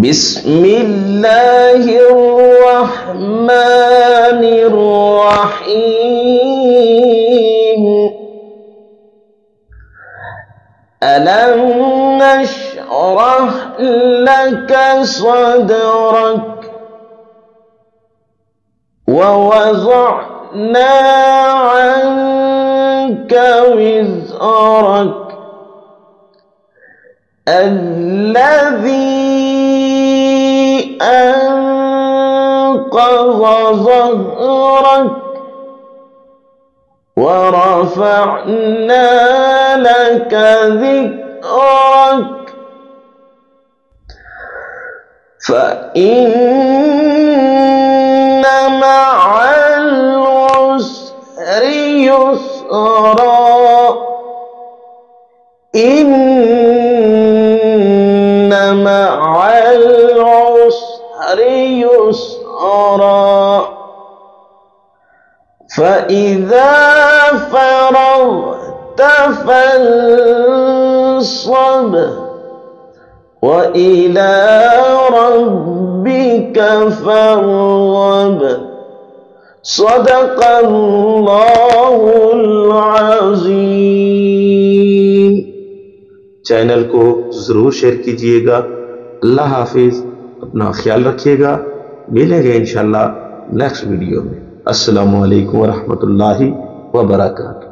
बिस्मिल्लाहिर्रहमानिर्रहीम। अलम नशरह लक सदरक ववज़अना अन्क विज़रक الذي أنقض ظهرك ورفعنا لك ذكرك فإن مع العسر يسرا إن مع العسر يسرا فإذا فرغت فانصب وإلى ربك فارغب صدق الله العظीम। चैनल को जरूर शेयर कीजिएगा। अल्लाह हाफिज, अपना ख्याल रखिएगा। मिलेंगे इंशाल्लाह नेक्स्ट वीडियो में। अस्सलामु अलैकुम व रहमतुल्लाहि व बरकातहू।